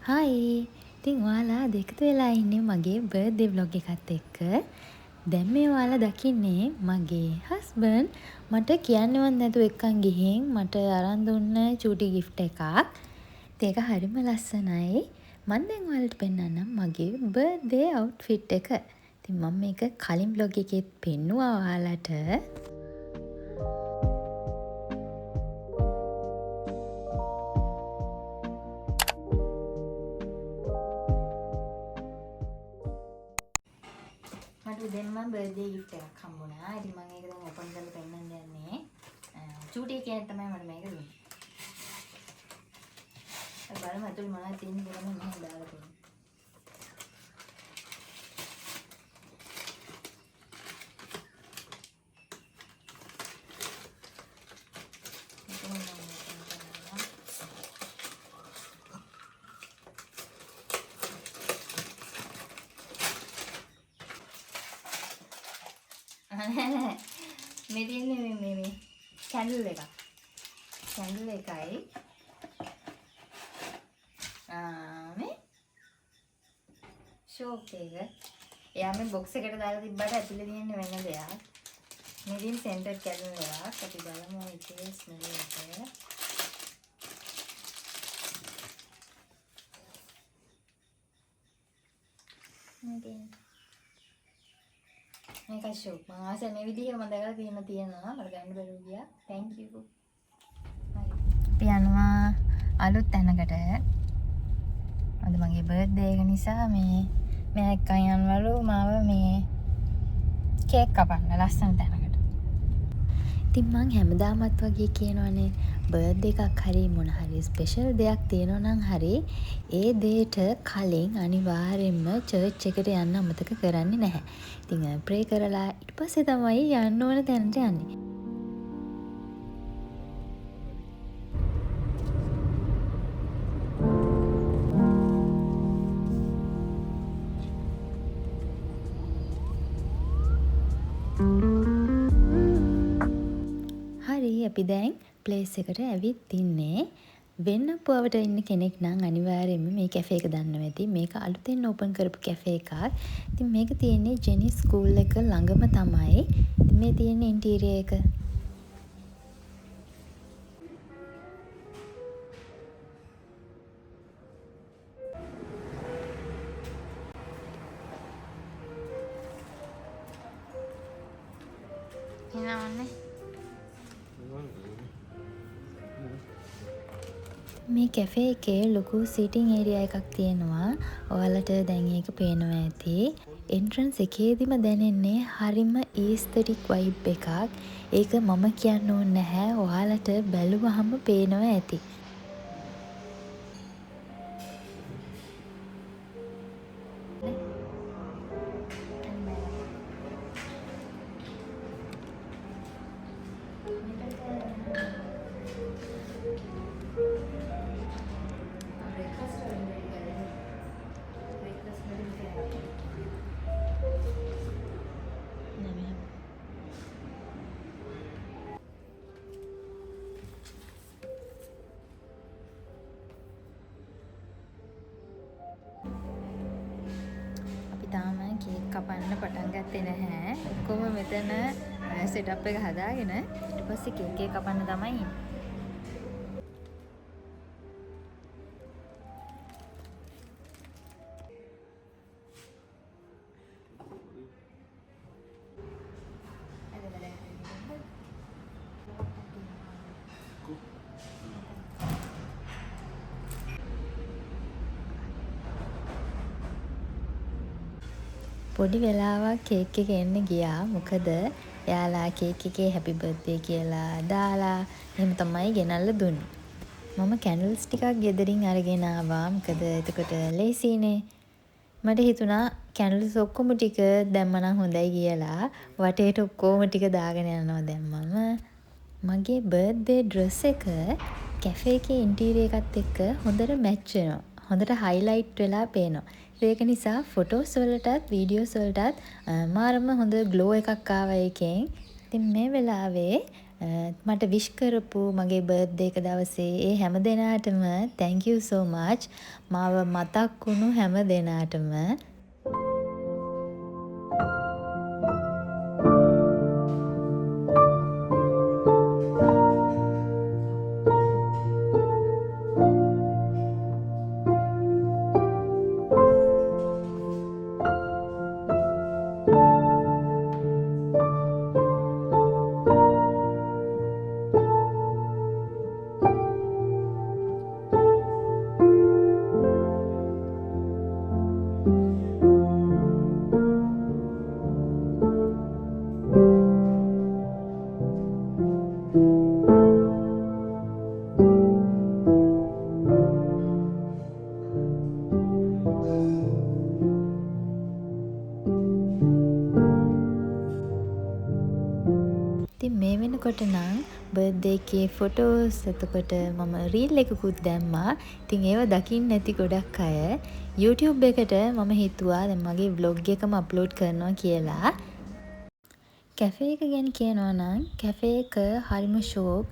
Hi. ඉතින් ඔයාලා දෙකතු වෙලා ඉන්නේ මගේ බර්ත්ඩේ vlog එකත් එක්ක. දැන් මේ ඔයාලා දකින්නේ මගේ හස්බන්ඩ් මට කියන්නේවත් නැතුව එක්කන් ගිහින් මට අරන් දුන්න චූටි gift එකක්. ඉතින් ඒක හරිම ලස්සනයි. මම දැන් ඔයාලට පෙන්නන්නම් මගේ බර්ත්ඩේ outfit එක. ඉතින් මම මේක කලින් vlog එකේත් පෙන්නුවා ඔයාලට. මට උදේම බර්ත්ඩේ gift එකක් හම්බුණා. ඉතින් මම ඒක දැන් ඕපන් කරලා පෙන්නන්න යන්නේ. චූටි එකේ තමයි මට මේක දුන්නේ. බලමු අතුල් මොනවද තියෙන්නේ කියලා මම මෙහෙම දාලා තියෙනවා. මේ තියෙන්නේ මේ කැන්ඩල් එකක්. කැන්ඩල් එකයි මේ ෂෝක් එක. එයා මේ බොක්ස් එකට දාලා තිබ්බට ඇතුලේ තියෙන්නේ වෙන දෙයක්. මේ තියෙන සෙන්ටර් කැන්ඩල් එකක්. අපි බලමු ඒකේ ස්මෙල් එක. මේක ෂෝක්. මම ආසයි මේ විදිහට මම දැකලා තියෙනවා. මට ගන්න බැරුව ගියා. thank you. හරි. අපි යනවා අලුත් තැනකට. අද මගේ බර්ත්ඩේ එක නිසා මේ එක්කන් යනවලු මාව මේ කේක් කපන්න ලස්සන තැනකට. ඉතින් මං හැමදාමත් වගේ කියනවනේ බර්ත්ඩේ එකක් හරි මොන හරි ස්පෙෂල් දෙයක් තියෙනවා නම් හරි ඒ දේට කලින් අනිවාර්යෙන්ම චර්ච් එකට යන්න අමතක කරන්නේ නැහැ. ඉතින් ප්‍රේ කරලා ඊට පස්සේ තමයි යන්න ඕන තැනට යන්නේ. හරි අපි දැන් ප්ලේස් එකට ඇවිත් ඉන්නේ. වෙන්න පුවට ඉන්න කෙනෙක් නම් අනිවාර්යයෙන්ම මේ කැෆේ එක දන්නවා ඇති. මේක අලුතෙන් ඕපන් කරපු කැෆේ එකක්. ඉතින් මේක තියෙන්නේ ජෙනි ස්කූල් එක ළඟම තමයි. ඉතින් මේ තියෙන්නේ ඉන්ටීරියර් එක. එනවන්නේ මේ කැෆේ එකේ ලොකු සීටිං ඒරියා එකක් තියෙනවා. ඔයාලට දැන් ඒක පේනවා ඇති. එන්ට්‍රන්ස් එකේදීම දැනෙන්නේ හරිම ඊස්තටික් වයිබ් එකක්. ඒක මම කියන්න ඕනේ නැහැ. ඔයාලට බැලුවහම පේනවා ඇති. තාම කේක් කපන්න පටන් ගත්තේ නැහැ. ඔක්කොම මෙතන සෙටප් එක හදාගෙන ඊට පස්සේ කේක් එක කපන්න තමයි ඉන්නේ. පොඩි වෙලාවක් කේක් එක එන්න ගියා. මොකද එයාලා කේක් එකේ හැපි බර්ත්ඩේ කියලා දාලා එහෙම තමයි ගෙනල්ලා දුන්නේ. මම කැන්ඩල්ස් ටිකක් ගෙදරින් අරගෙන ආවා. මොකද එතකොට ලේසිනේ. මට හිතුණා කැන්ඩල්ස් ඔක්කොම ටික දැම්මනම් හොඳයි කියලා. වටේට ඔක්කොම ටික දාගෙන යනවා දැන් මම. මගේ බර්ත්ඩේ ඩ්‍රෙස් එක කැෆේ එකේ ඉන්ටීරියර් එකත් එක්ක හොඳට මැච් වෙනවා. හොඳට හයිලයිට් වෙලා පේනවා. ඒක නිසා ෆොටෝස් වලටත් වීඩියෝස් වලටත් මාරම හොඳ ග්ලෝ එකක් ආවා එකෙන්. ඉතින් මේ වෙලාවේ මට විශ් කරපු මගේ බර්ත්ඩේ එක දවසේ ඒ හැම දෙනාටම thank you so much. මාව මතක් වුණු හැම දෙනාටම ඉතින් මේ වෙනකොට නම් බර්ත්ඩේ එකේ ෆොටෝස් එතකොට මම රීල් එකකුත් දැම්මා. ඉතින් ඒව දකින්න නැති ගොඩක් අය YouTube එකට මම හිතුවා දැන් මගේ vlog එකම අප්ලෝඩ් කරනවා කියලා. කැෆේ එක ගැන කියනවා නම් කැෆේ එක හරිම ෂෝක්.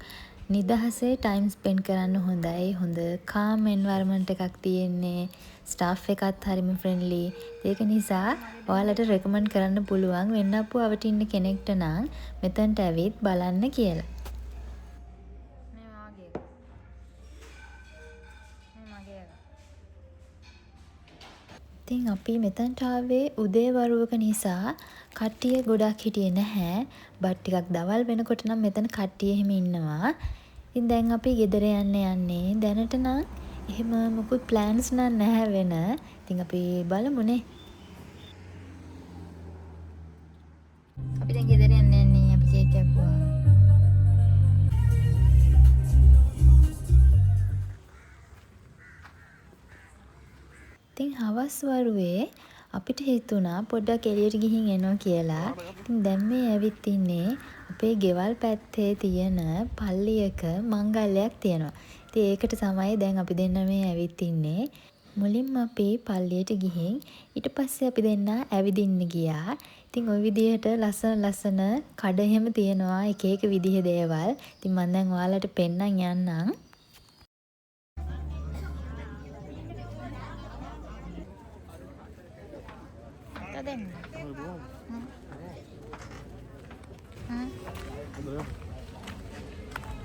නිදහසේ ටයිම් ස්පෙන්ඩ් කරන්න හොඳයි. හොඳ කාම් එන්වයරන්මන්ට් එකක් තියෙන්නේ. ස්ටාෆ් එකත් හරිම ෆ්‍රෙන්ඩ්ලි. ඒක නිසා ඔයාලට රෙකමන්ඩ් කරන්න පුළුවන් වෙන්නපු අවට ඉන්න කෙනෙක්ට නම් මෙතනට ඇවිත් බලන්න කියලා. ඉතින් අපි මෙතනට ආවේ උදේ වරුවක නිසා කට්ටිය ගොඩක් හිටියේ නැහැ. බට් ටිකක් දවල් වෙනකොට නම් මෙතන කට්ටිය එහෙම ඉන්නවා. ඉතින් දැන් අපි ගෙදර යන්නේ. දැනට නම් එහෙම මොකුත් ප්ලෑන්ස් නම් නැහැ වෙන. ඉතින් අපි බලමුනේ. අපි දැන් ගෙදර යන්නේ. අපි කේක් කැපුවා. ඉතින් හවස් වරුවේ අපිට හිතුණා පොඩ්ඩක් එළියට ගිහින් එනවා කියලා. ඉතින් දැන් මේ ඇවිත් ඉන්නේ අපේ ගෙවල් පැත්තේ තියෙන පල්ලියක මංගල්‍යයක් තියෙනවා. ඉතින් ඒකට තමයි දැන් අපි දෙන්න මේ ඇවිත් ඉන්නේ. මුලින්ම අපි පල්ලියට ගිහින් ඊට පස්සේ අපි දෙන්න ඇවිදින්න ගියා. ඉතින් ওই විදිහට ලස්සන කඩ එහෙම තියෙනවා එක එක විදිහේ දේවල්. ඉතින් මම දැන් ඔයාලට පෙන්නන් යන්නම්.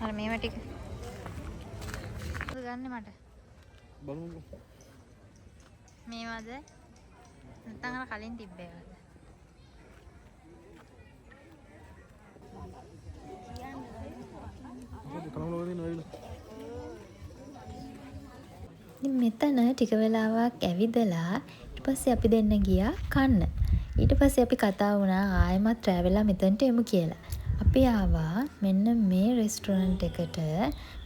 අර මේවා ටික ගන්න මට බලමු මේවද නැත්නම් අර කලින් තිබ්බේවද මෙතන ටික වෙලාවක් ඇවිදලා ඊට පස්සේ අපි දෙන්න ගියා කන්න. ඊට පස්සේ අපි කතා වුණා ආයෙමත් ට්‍රැවල්ලා මෙතනට එමු කියලා. අපි ආවා මෙන්න මේ රෙස්ටොරන්ට් එකට.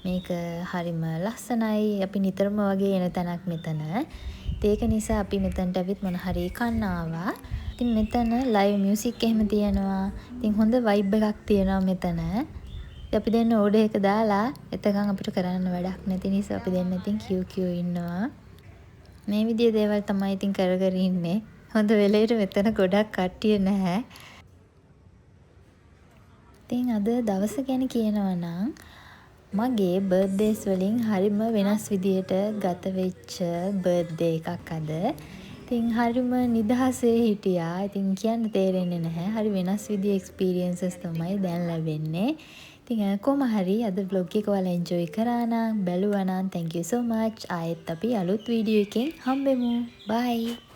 මේක හරිම ලස්සනයි. අපි නිතරම වගේ එන තැනක් මෙතන. ඒක නිසා අපි මෙතනට ඇවිත් මොන හරි කන්න ආවා. ඉතින් මෙතන ලයිව් මියුසික් එහෙම තියෙනවා. ඉතින් හොඳ වයිබ් එකක් තියෙනවා මෙතන. අපි දෙන්න ඕඩර් එක දාලා එතකන් අපිට කරන්න වැඩක් නැති නිසා අපි දෙන්න ඉතින් QQ ඉන්නවා. මේ විදිහේ දේවල් තමයි ඉතින් කර ඉන්නේ. හොඳ වෙලේට මෙතන ගොඩක් කට්ටිය නැහැ. ඉතින් අද දවස ගැන කියනවා නම් මගේ බර්ත්ඩේස් වලින් හරිම වෙනස් විදියට ගත වෙච්ච බර්ත්ඩේ එකක් අද. ඉතින් හරිම නිදහසේ හිටියා. ඉතින් කියන්න තේරෙන්නේ නැහැ. හරි වෙනස් විදිහේ එක්ස්පීරියන්සස් තමයි දැන් ලැබෙන්නේ. ඉතින් කොහොම හරි අද vlog එක ඔයාලා enjoy කරා නම් බැලුවා නම් thank you so much. ආයෙත් අපි අලුත් වීඩියෝ එකකින් හම්බෙමු. bye.